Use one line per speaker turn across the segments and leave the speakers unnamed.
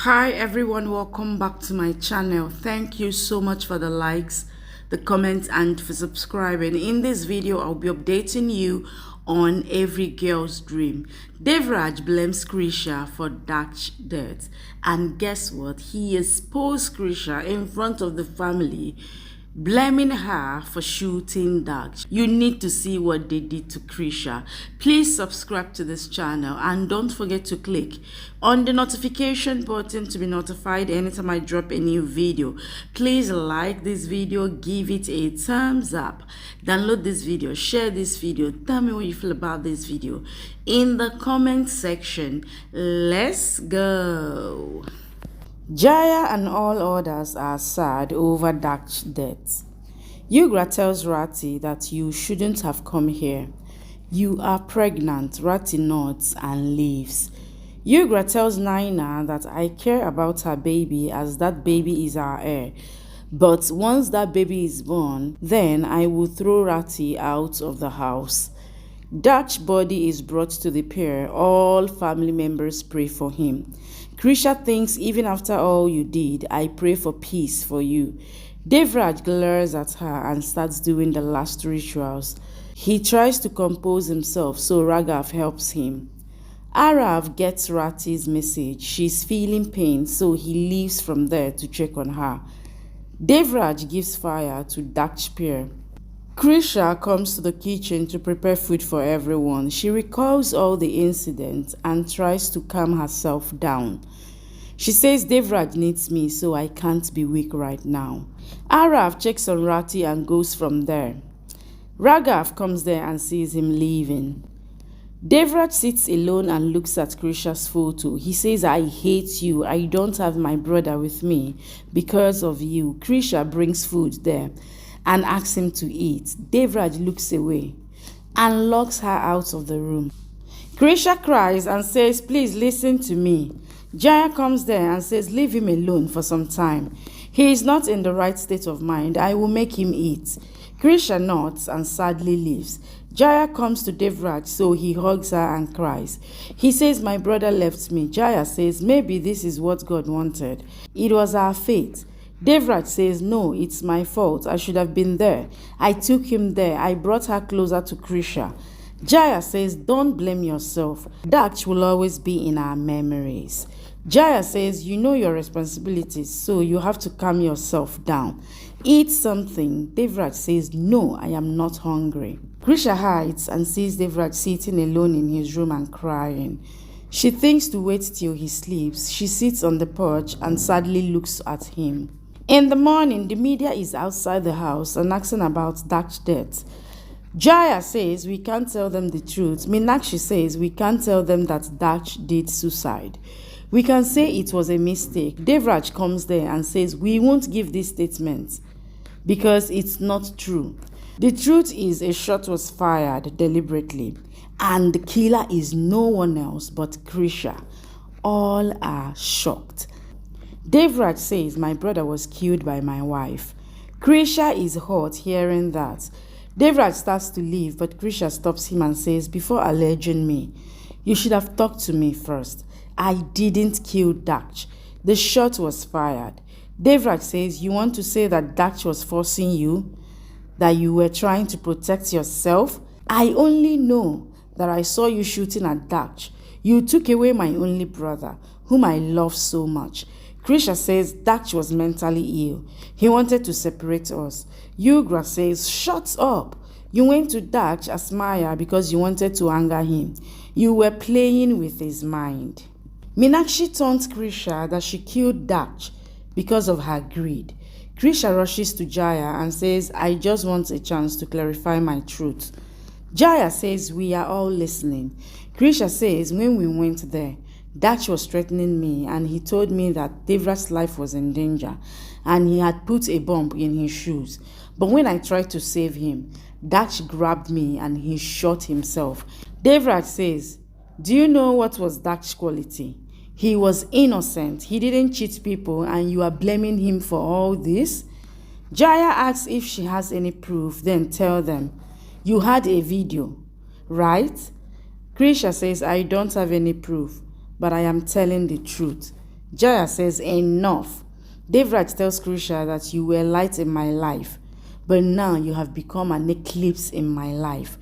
Hi everyone, welcome back to my channel. Thank you so much for the likes, the comments, and for subscribing. In this video, I'll be updating you on every girl's dream. Devraj blames Krisha for Daksh's death, and guess what? He exposed Krisha in front of the family, blaming her for shooting Daksh. You need to see what they did to Krisha. Please subscribe to this channel and don't forget to click on the notification button to be notified anytime I drop a new video. Please like this video, give it a thumbs up, download this video, share this video, tell me what you feel about this video in the comment section. Let's go. Jaya and all others are sad over Daksh's death. Yugra tells Rati that you shouldn't have come here. You are pregnant. Rati nods and leaves. Yugra tells Naina that I care about her baby as that baby is our heir. But once that baby is born, then I will throw Rati out of the house. Daksh's body is brought to the pier. All family members pray for him. Krisha thinks, even after all you did, I pray for peace for you. Devraj glares at her and starts doing the last rituals. He tries to compose himself, so Raghav helps him. Arav gets Rati's message. She's feeling pain, so he leaves from there to check on her. Devraj gives fire to Daksh's pier. Krisha comes to the kitchen to prepare food for everyone. She recalls all the incidents and tries to calm herself down. She says Devraj needs me, so I can't be weak right now. Arav checks on Rati and goes from there. Raghav comes there and sees him leaving. Devraj sits alone and looks at Krisha's photo. He says, I hate you. I don't have my brother with me because of you. Krisha brings food there and asks him to eat. Devraj looks away and locks her out of the room. Krisha cries and says, please listen to me. Jaya comes there and says, leave him alone for some time. He is not in the right state of mind. I will make him eat. Krisha nods and sadly leaves. Jaya comes to Devraj, so he hugs her and cries. He says, my brother left me. Jaya says, maybe this is what God wanted. It was our fate. Devraj says, no, it's my fault. I should have been there. I took him there. I brought her closer to Krisha. Jaya says, don't blame yourself. Daksh will always be in our memories. Jaya says, you know your responsibilities, so you have to calm yourself down. Eat something. Devraj says, no, I am not hungry. Krisha hides and sees Devraj sitting alone in his room and crying. She thinks to wait till he sleeps. She sits on the porch and sadly looks at him. In the morning, the media is outside the house and asking about Daksh's death. Jaya says we can't tell them the truth. Meenakshi says we can't tell them that Daksh did suicide. We can say it was a mistake. Devraj comes there and says we won't give this statement because it's not true. The truth is a shot was fired deliberately and the killer is no one else but Krisha. All are shocked. Devraj says my brother was killed by my wife. Krisha is hurt hearing that. Devraj starts to leave, but Krisha stops him and says, before alleging me, you should have talked to me first. I didn't kill Daksh. The shot was fired. Devraj says, you want to say that Daksh was forcing you? That you were trying to protect yourself? I only know that I saw you shooting at Daksh. You took away my only brother, whom I love so much. Krisha says Daksh was mentally ill. He wanted to separate us. Yugra says, shut up. You went to Daksh as Maya because you wanted to anger him. You were playing with his mind. Meenakshi taunts Krisha that she killed Daksh because of her greed. Krisha rushes to Jaya and says, I just want a chance to clarify my truth. Jaya says, we are all listening. Krisha says, when we went there, Daksh was threatening me and he told me that Devraj's life was in danger and he had put a bomb in his shoes. But when I tried to save him, Daksh grabbed me and he shot himself. Devraj says, do you know what was Daksh's quality? He was innocent. He didn't cheat people and you are blaming him for all this? Jaya asks if she has any proof, then tell them. You had a video, right? Krisha says, I don't have any proof, but I am telling the truth. Jaya says, enough. Devraj tells Krisha that you were light in my life, but now you have become an eclipse in my life.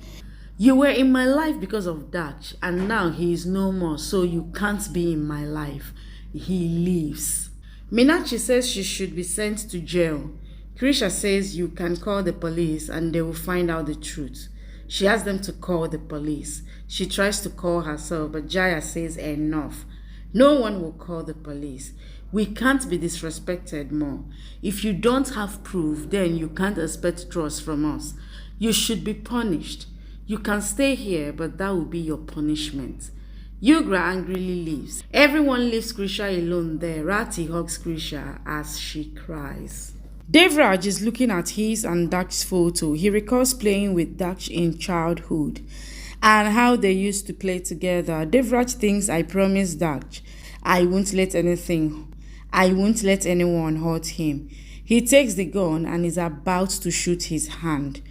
You were in my life because of Daksh, and now he is no more, so you can't be in my life. He leaves. Minachi says she should be sent to jail. Krisha says you can call the police and they will find out the truth. She asks them to call the police. She tries to call herself, but Jaya says enough. No one will call the police. We can't be disrespected more. If you don't have proof, then you can't expect trust from us. You should be punished. You can stay here, but that will be your punishment. Yugra angrily leaves. Everyone leaves Krisha alone there. Rati hugs Krisha as she cries. Devraj is looking at his and Daksh's photo. He recalls playing with Daksh in childhood and how they used to play together. Devraj thinks, I promised Daksh I won't let anyone hurt him. He takes the gun and is about to shoot his hand.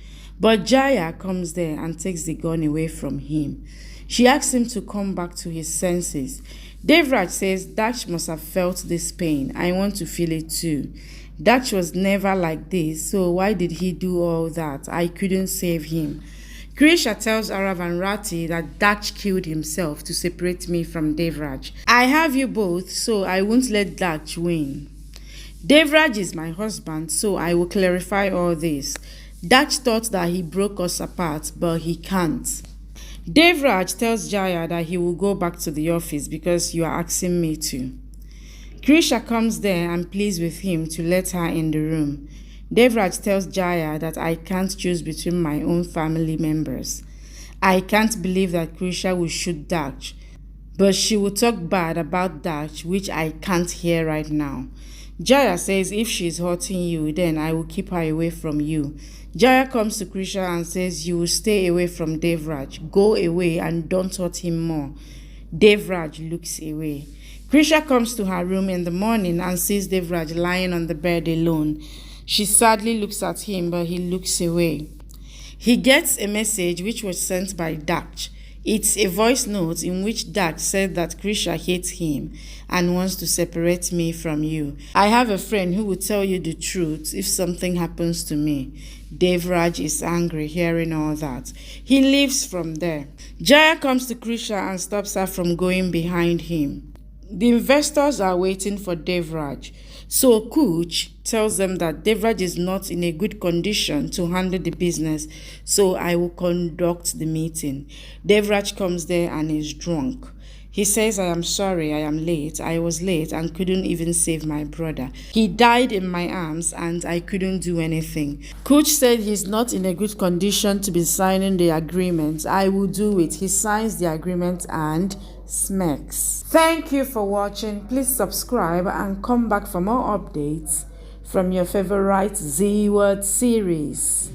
But Jaya comes there and takes the gun away from him. She asks him to come back to his senses. Devraj says Daksh must have felt this pain. I want to feel it too. Daksh was never like this, so why did he do all that? I couldn't save him. Krisha tells Arav and Rati that Daksh killed himself to separate me from Devraj. I have you both, so I won't let Daksh win. Devraj is my husband, so I will clarify all this. Daksh thought that he broke us apart, but he can't. Devraj tells Jaya that he will go back to the office because you are asking me to. Krisha comes there and pleads with him to let her in the room. Devraj tells Jaya that I can't choose between my own family members. I can't believe that Krisha will shoot Daksh, but she will talk bad about Daksh, which I can't hear right now. Jaya says if she is hurting you, then I will keep her away from you. Jaya comes to Krisha and says you will stay away from Devraj. Go away and don't hurt him more. Devraj looks away. Krisha comes to her room in the morning and sees Devraj lying on the bed alone. She sadly looks at him, but he looks away. He gets a message which was sent by Daksh. It's a voice note in which Daksh said that Krisha hates him and wants to separate me from you. I have a friend who will tell you the truth if something happens to me. Devraj is angry hearing all that. He leaves from there. Jaya comes to Krisha and stops her from going behind him. The investors are waiting for Devraj. So Kuch tells them that Devraj is not in a good condition to handle the business, so I will conduct the meeting. Devraj comes there and is drunk. He says, I am sorry, I am late. I was late and couldn't even save my brother. He died in my arms and I couldn't do anything. Kuch said he's not in a good condition to be signing the agreement. I will do it. He signs the agreement and smirks. Thank you for watching. Please subscribe and come back for more updates from your favorite Z Word series.